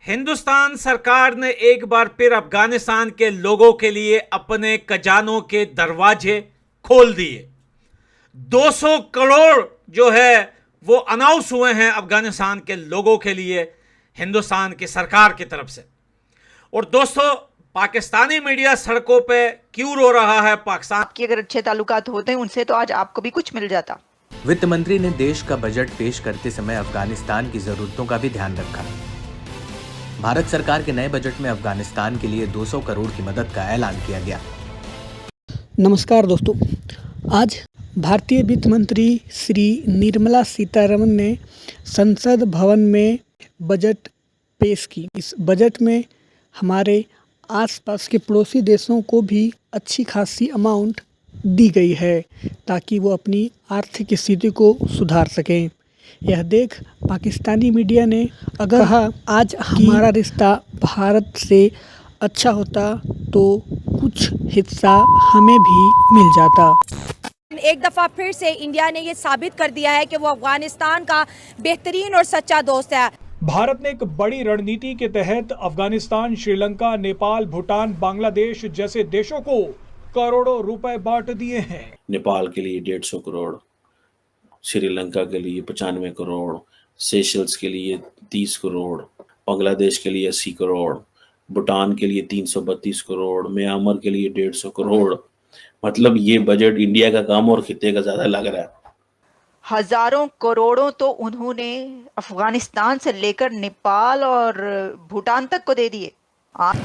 हिंदुस्तान सरकार ने एक बार फिर अफगानिस्तान के लोगों के लिए अपने खजानों के दरवाजे खोल दिए। 200 करोड़ जो है वो अनाउंस हुए हैं अफगानिस्तान के लोगों के लिए हिंदुस्तान की सरकार की तरफ से। और दोस्तों, पाकिस्तानी मीडिया सड़कों पे क्यों रो रहा है? पाकिस्तान की अगर अच्छे ताल्लुकात होते हैं उनसे तो आज आपको भी कुछ मिल जाता। वित्त मंत्री ने देश का बजट पेश करते समय अफगानिस्तान की जरूरतों का भी ध्यान रखा। भारत सरकार के नए बजट में अफगानिस्तान के लिए 200 करोड़ की मदद का ऐलान किया गया। नमस्कार दोस्तों, आज भारतीय वित्त मंत्री श्री निर्मला सीतारमण ने संसद भवन में बजट पेश की। इस बजट में हमारे आसपास के पड़ोसी देशों को भी अच्छी खासी अमाउंट दी गई है ताकि वो अपनी आर्थिक स्थिति को सुधार सकें। यह देख पाकिस्तानी मीडिया ने अगर कहा आज हमारा रिश्ता भारत से अच्छा होता तो कुछ हिस्सा हमें भी मिल जाता। एक दफ़ा फिर से इंडिया ने ये साबित कर दिया है कि वो अफगानिस्तान का बेहतरीन और सच्चा दोस्त है। भारत ने एक बड़ी रणनीति के तहत अफगानिस्तान, श्रीलंका, नेपाल, भूटान, बांग्लादेश जैसे देशों को करोड़ों रुपए बांट दिए हैं। नेपाल के लिए 150 करोड़, श्रीलंका के लिए 95 करोड़, सेशल्स के लिए 30 करोड़, बांग्लादेश के लिए 80 करोड़, भूटान के लिए 332 करोड़, म्यांमार के लिए 150 करोड़। मतलब ये बजट इंडिया का काम और खिते का ज्यादा लग रहा है। हजारों करोड़ों तो उन्होंने अफगानिस्तान से लेकर नेपाल और भूटान तक को दे दिए।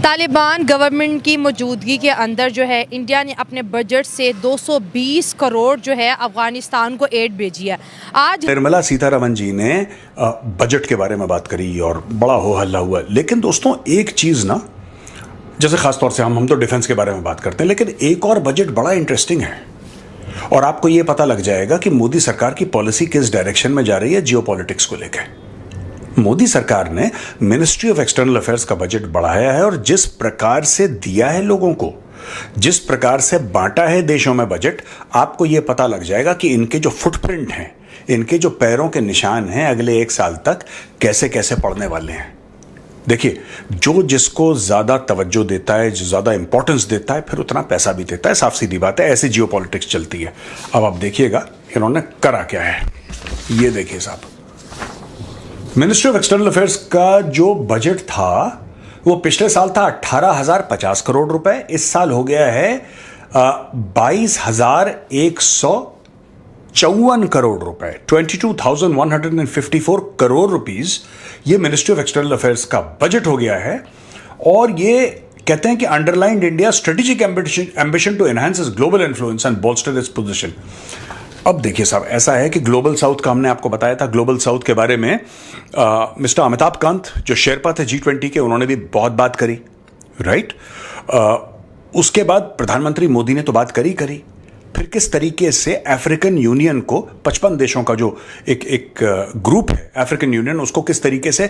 तालिबान गवर्नमेंट की मौजूदगी के अंदर जो है इंडिया ने अपने बजट से 220 करोड़ जो है अफगानिस्तान को एड भेजी है। आज निर्मला सीतारमण जी ने बजट के बारे में बात करी और बड़ा हो हल्ला हुआ। लेकिन दोस्तों, एक चीज ना, जैसे खासतौर से हम तो डिफेंस के बारे में बात करते हैं, लेकिन एक और बजट बड़ा इंटरेस्टिंग है और आपको ये पता लग जाएगा कि मोदी सरकार की पॉलिसी किस डायरेक्शन में जा रही है जियोपॉलिटिक्स को लेकर। मोदी सरकार ने मिनिस्ट्री ऑफ एक्सटर्नल अफेयर्स का बजट बढ़ाया है और जिस प्रकार से दिया है लोगों को, जिस प्रकार से बांटा है देशों में बजट, आपको यह पता लग जाएगा कि इनके जो फुटप्रिंट हैं, इनके जो पैरों के निशान हैं, अगले 1 साल तक कैसे कैसे पड़ने वाले हैं। देखिए, जो जिसको ज्यादा तवज्जो देता है, जो ज्यादा इंपॉर्टेंस देता है, फिर उतना पैसा भी देता है। साफ सीधी बात है, ऐसी जियोपॉलिटिक्स चलती है। अब आप देखिएगा इन्होंने करा क्या है। ये देखिए साहब, मिनिस्ट्री ऑफ एक्सटर्नल अफेयर्स का जो बजट था वो पिछले साल था 18,050 करोड़ रुपए। इस साल हो गया है 22,154 करोड़ रुपए, 22,154 करोड़ रुपीस। ये मिनिस्ट्री ऑफ एक्सटर्नल अफेयर्स का बजट हो गया है और ये कहते हैं कि underlined India strategic ambition to enhance its global influence and bolster its position. अब देखिए साहब, ऐसा है कि ग्लोबल साउथ का हमने आपको बताया था, ग्लोबल साउथ के बारे में मिस्टर अमिताभ कांत जो शेरपा थे G20 के, उन्होंने भी बहुत बात करी, राइट। उसके बाद प्रधानमंत्री मोदी ने तो बात करी। फिर किस तरीके से अफ्रीकन यूनियन को, 55 देशों का जो एक ग्रुप है अफ्रीकन यूनियन, उसको किस तरीके से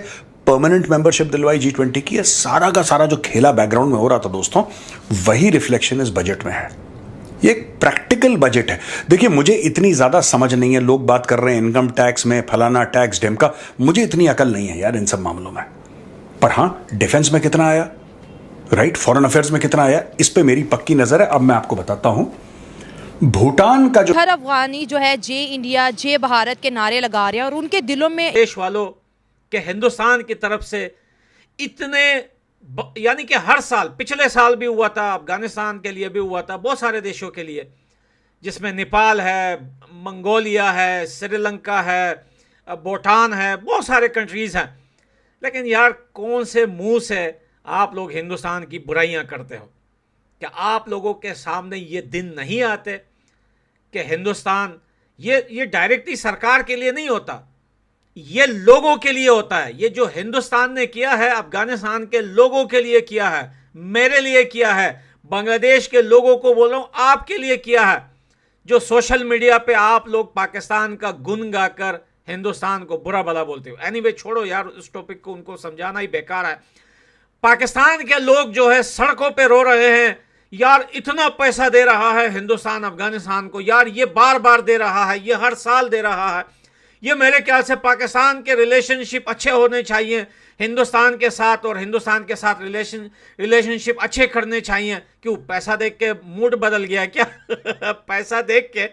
परमानेंट मेंबरशिप दिलवाई G20 की, सारा का सारा जो खेला बैकग्राउंड में हो रहा था दोस्तों, वही रिफ्लेक्शन इस बजट में है। ये एक प्रैक्टिकल बजट है। देखिए, मुझे इतनी ज्यादा समझ नहीं है, लोग बात कर रहे हैं इनकम टैक्स में फलाना टैक्स ढिमका, मुझे इतनी अकल नहीं है यार इन सब मामलों में। पर हां, डिफेंस में कितना आया, राइट, फॉरेन अफेयर्स में कितना आया, इस पे मेरी पक्की नजर है। अब मैं आपको बताता हूं, भूटान का जो हर अफगानी जो है जय इंडिया जय भारत के नारे लगा रहे हैं और उनके दिलों में देश वालों के हिंदुस्तान की तरफ से इतने, यानी कि हर साल, पिछले साल भी हुआ था, अफगानिस्तान के लिए भी हुआ था, बहुत सारे देशों के लिए, जिसमें नेपाल है, मंगोलिया है, श्रीलंका है, भूटान है, बहुत सारे कंट्रीज हैं। लेकिन यार, कौन से मुंह से आप लोग हिंदुस्तान की बुराइयां करते हो? क्या आप लोगों के सामने ये दिन नहीं आते कि हिंदुस्तान ये डायरेक्टली सरकार के लिए नहीं होता, ये लोगों के लिए होता है। ये जो हिंदुस्तान ने किया है अफगानिस्तान के लोगों के लिए किया है, मेरे लिए किया है, बांग्लादेश के लोगों को बोल रहा हूं, आपके लिए किया है। जो सोशल मीडिया पे आप लोग पाकिस्तान का गुण गाकर हिंदुस्तान को बुरा भला बोलते हो। एनीवे, छोड़ो यार उस टॉपिक को, उनको समझाना ही बेकार है। पाकिस्तान के लोग जो है सड़कों पे रो रहे हैं, यार इतना पैसा दे रहा है हिंदुस्तान अफगानिस्तान को, यार ये बार बार दे रहा है, ये हर साल दे रहा है, ये मेरे ख्याल से पाकिस्तान के रिलेशनशिप अच्छे होने चाहिए हिंदुस्तान के साथ, और हिंदुस्तान के साथ रिलेशनशिप अच्छे करने चाहिए। क्यों, पैसा देख के मूड बदल गया क्या? पैसा देख के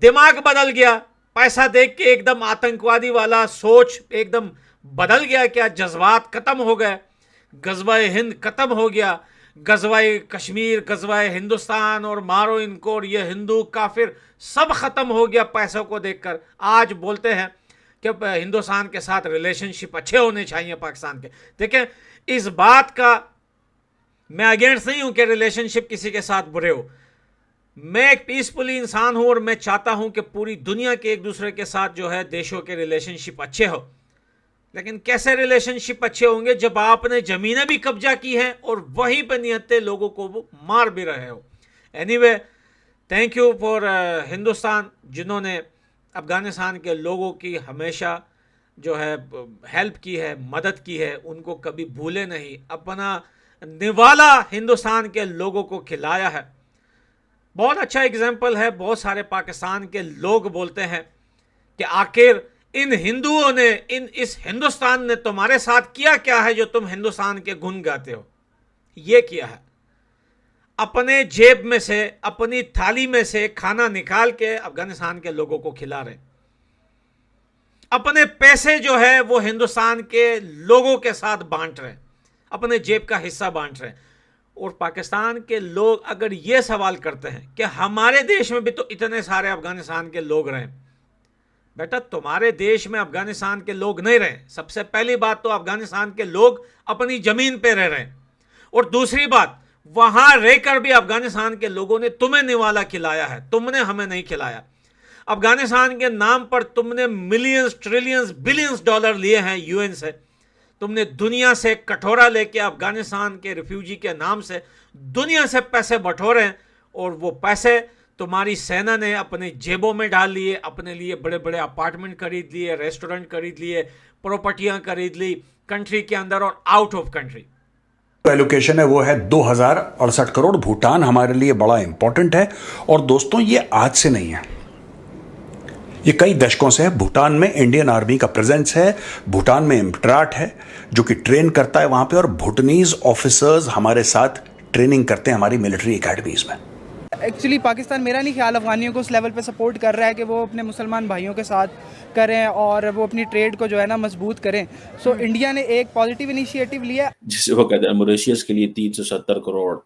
दिमाग बदल गया? पैसा देख के एकदम आतंकवादी वाला सोच एकदम बदल गया क्या? जज्बात खत्म हो गए, गजवाए हिंद खत्म हो गया, गजवाए कश्मीर, गजवाए हिंदुस्तान और मारो इनको और ये हिंदू काफिर सब खत्म हो गया पैसों को देखकर। आज बोलते हैं कि हिंदुस्तान के साथ रिलेशनशिप अच्छे होने चाहिए पाकिस्तान के। देखें, इस बात का मैं अगेंस्ट नहीं हूं कि रिलेशनशिप किसी के साथ बुरे हो। मैं एक पीसफुली इंसान हूं और मैं चाहता हूं कि पूरी दुनिया के एक दूसरे के साथ जो है देशों के रिलेशनशिप अच्छे हो। लेकिन कैसे रिलेशनशिप अच्छे होंगे जब आपने जमीनें भी कब्जा की हैं और वहीं पर निहत्ते लोगों को वो मार भी रहे हो। Anyway, thank you for Hindustan, जिन्होंने अफगानिस्तान के लोगों की हमेशा जो है हेल्प की है, मदद की है, उनको कभी भूले नहीं, अपना निवाला हिंदुस्तान के लोगों को खिलाया है। बहुत अच्छा एग्जाम्पल है। बहुत सारे पाकिस्तान के लोग बोलते हैं कि आखिर इन हिंदुओं ने, इस हिंदुस्तान ने तुम्हारे साथ किया क्या है जो तुम हिंदुस्तान के गुण गाते हो? ये किया है, अपने जेब में से, अपनी थाली में से खाना निकाल के अफगानिस्तान के लोगों को खिला रहे, अपने पैसे जो है वो हिंदुस्तान के लोगों के साथ बांट रहे, अपने जेब का हिस्सा बांट रहे। और पाकिस्तान के लोग अगर ये सवाल करते हैं कि हमारे देश में भी तो इतने सारे अफगानिस्तान के लोग रहे, बेटा तुम्हारे देश में अफगानिस्तान के लोग नहीं रहे। सबसे पहली बात तो अफगानिस्तान के लोग अपनी जमीन पे रह रहे हैं, और दूसरी बात वहां रहकर भी अफगानिस्तान के लोगों ने तुम्हें निवाला खिलाया है, तुमने हमें नहीं खिलाया। अफगानिस्तान के नाम पर तुमने मिलियंस, ट्रिलियंस, बिलियंस डॉलर लिए हैं यूएन से। तुमने दुनिया से कटोरा लेके अफगानिस्तान के रिफ्यूजी के नाम से दुनिया से पैसे बटोरे हैं, और वो पैसे तुम्हारी सेना ने अपने जेबों में डाल लिए, अपने लिए बड़े बड़े अपार्टमेंट खरीद लिए, रेस्टोरेंट खरीद लिए, प्रॉपर्टियां खरीद ली कंट्री के अंदर और आउट ऑफ कंट्री। एलोकेशन है वो है 2068 करोड़। भूटान हमारे लिए बड़ा इंपॉर्टेंट है, और दोस्तों ये आज से नहीं है, ये कई दशकों से है। भूटान में इंडियन आर्मी का प्रेजेंस है, भूटान में इम्ट्राट है जो कि ट्रेन करता है वहां पे, और भूटानीज ऑफिसर्स हमारे साथ ट्रेनिंग करते हैं हमारी मिलिट्री एकेडमीज में। एक्चुअली पाकिस्तान, मेरा नहीं ख्याल, अफगानियों को उस लेवल पे सपोर्ट कर रहा है कि वो अपने मुसलमान भाइयों के साथ करें और वो अपनी ट्रेड को जो है ना मजबूत करें। सो इंडिया ने एक पॉजिटिव इनिशिएटिव लिया, जिसे वो कहते हैं मॉरिशस के लिए 370 करोड़।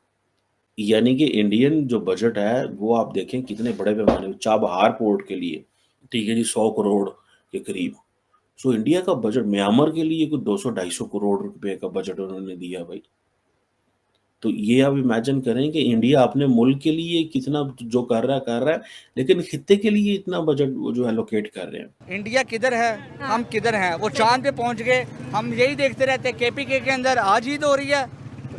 यानी कि इंडियन जो बजट है वो आप देखें कितने बड़े पैमाने, चाबहार पोर्ट के लिए, ठीक है जी, 100 करोड़ के करीब। सो इंडिया का बजट म्यांमार के लिए कुछ 200-250 करोड़ रुपए का बजट उन्होंने दिया भाई। तो ये आप इमेजिन करें कि इंडिया अपने मुल्क के लिए कितना जो कर रहा है, लेकिन खित्ते के लिए इतना बजट वो जो एलोकेट कर रहे हैं। इंडिया किधर है, हम किधर हैं, वो चांद पे पहुंच गए। हम यही देखते रहते हैं, केपीके के अंदर आज ईद हो रही है,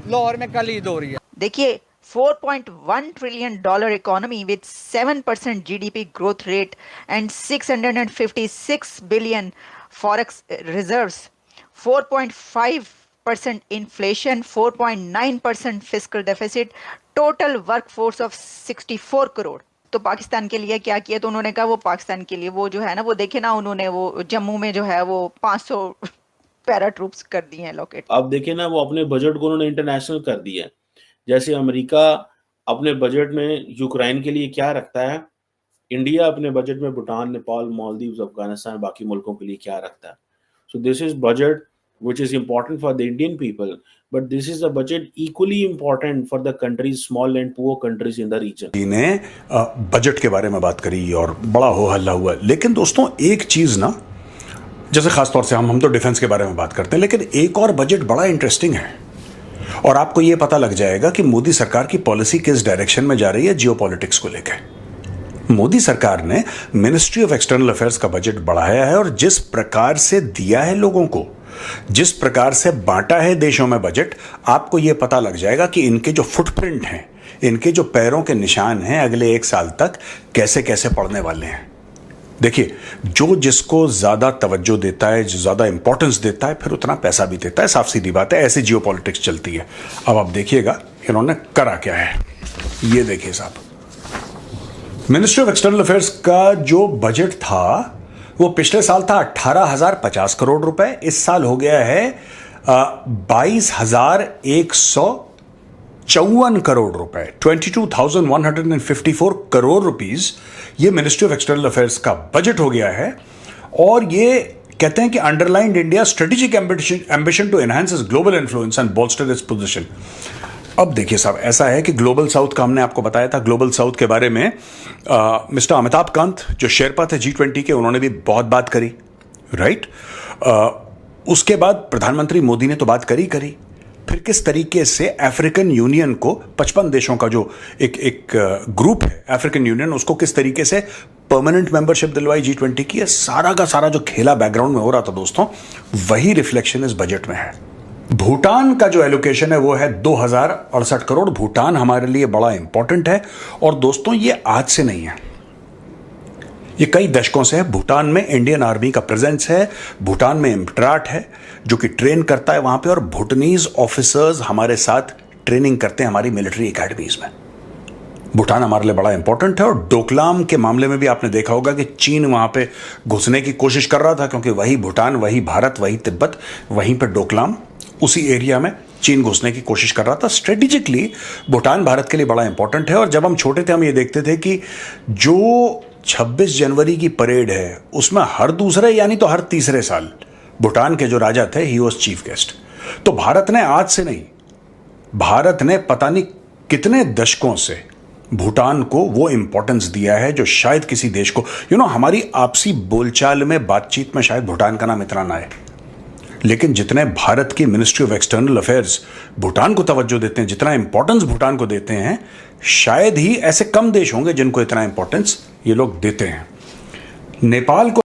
लाहौर में कल ईद हो रही है। देखिए, $4.1 trillion economy with 7% GDP growth rate and 656 billion forex reserves, 4.5% inflation, 4.9% fiscal deficit, total workforce of 64 crore। तो पाकिस्तान के लिए क्या किया? तो उन्होंने कहा वो पाकिस्तान के लिए वो जो है ना, वो देखे ना, उन्होंने वो जम्मू में जो है वो 500 पैरा ट्रूप्स कर दिए हैं लोकेट। अब देखे ना, वो अपने बजट को उन्होंने इंटरनेशनल कर दिया है। जैसे अमेरिका अपने बजट में यूक्रेन के लिए क्या रखता है, इंडिया अपने बजट में भूटान, नेपाल, मालदीव्स, अफगानिस्तान, बाकी मुल्कों के लिए क्या रखता है। So this is budget which is important for the Indian people, but this is a budget equally important for the countries, small and poor countries in the region। ने बजट के बारे में बात करी और बड़ा हो हल्ला हुआ, लेकिन दोस्तों एक चीज ना, जैसे खासतौर से हम तो डिफेंस के बारे में बात करते हैं, लेकिन एक और बजट बड़ा इंटरेस्टिंग है, और आपको यह पता लग जाएगा कि मोदी सरकार की पॉलिसी किस डायरेक्शन में जा रही है जियोपॉलिटिक्स को लेकर। मोदी सरकार ने मिनिस्ट्री ऑफ एक्सटर्नल अफेयर्स का बजट बढ़ाया है, और जिस प्रकार से दिया है लोगों को, जिस प्रकार से बांटा है देशों में बजट, आपको यह पता लग जाएगा कि इनके जो फुटप्रिंट हैं, इनके जो पैरों के निशान हैं, अगले 1 साल तक कैसे कैसे पड़ने वाले हैं। देखिए, जो जिसको ज्यादा तवज्जो देता है, जो ज्यादा इंपॉर्टेंस देता है, फिर उतना पैसा भी देता है। साफ सीधी बात है, ऐसी जियोपॉलिटिक्स चलती है। अब आप देखिएगा इन्होंने करा क्या है। ये देखिए साहब, मिनिस्ट्री ऑफ एक्सटर्नल अफेयर्स का जो बजट था वो पिछले साल था 18,050 करोड़ रुपए, इस साल हो गया है 22,154 करोड़ रुपए, 22,154 करोड़ रुपीस ये मिनिस्ट्री ऑफ एक्सटर्नल अफेयर्स का बजट हो गया है। और ये कहते हैं कि underlined India strategic ambition to enhance its global influence and bolster its position. अब देखिए साहब, ऐसा है कि ग्लोबल साउथ का हमने आपको बताया था, ग्लोबल साउथ के बारे में मिस्टर अमिताभ कांत जो शेरपा थे G20 के, उन्होंने भी बहुत बात करी, राइट। उसके बाद प्रधानमंत्री मोदी ने तो बात करी, फिर किस तरीके से अफ्रीकन यूनियन को 55 देशों का जो एक ग्रुप है अफ्रीकन यूनियन, उसको किस तरीके से परमानेंट मेंबरशिप दिलवाई G20 की, सारा का सारा जो खेला बैकग्राउंड में हो रहा था दोस्तों, वही रिफ्लेक्शन इस बजट में है। भूटान का जो एलोकेशन है वो है 2068 करोड़। भूटान हमारे लिए बड़ा इंपॉर्टेंट है और दोस्तों ये आज से नहीं है, ये कई दशकों से है। भूटान में इंडियन आर्मी का प्रेजेंस है, भूटान में इम्ट्राट है जो कि ट्रेन करता है वहां पे, और भूटानीज ऑफिसर्स हमारे साथ ट्रेनिंग करते हैं हमारी मिलिट्री एकेडमीज में। भूटान हमारे लिए बड़ा इंपॉर्टेंट है। और डोकलाम के मामले में भी आपने देखा होगा कि चीन वहां पे घुसने की कोशिश कर रहा था, क्योंकि वही भूटान, वही भारत, वही तिब्बत, वहीं पे डोकलाम, उसी एरिया में चीन घुसने की कोशिश कर रहा था। स्ट्रेटेजिकली भूटान भारत के लिए बड़ा इंपॉर्टेंट है। और जब हम छोटे थे हम ये देखते थे कि जो 26 जनवरी की परेड है उसमें हर दूसरे यानी तो हर तीसरे साल भूटान के जो राजा थे ही वॉज चीफ गेस्ट। तो भारत ने आज से नहीं, भारत ने पता नहीं कितने दशकों से भूटान को वो इंपॉर्टेंस दिया है जो शायद किसी देश को, हमारी आपसी बोलचाल में, बातचीत में शायद भूटान का नाम इतना ना है, लेकिन जितने भारत की ministry of external affairs Bhutan को तवज्जो देते हैं, जितना इंपॉर्टेंस भूटान को देते हैं, शायद ही ऐसे कम देश होंगे जिनको इतना इंपॉर्टेंस ये लोग देते हैं। नेपाल को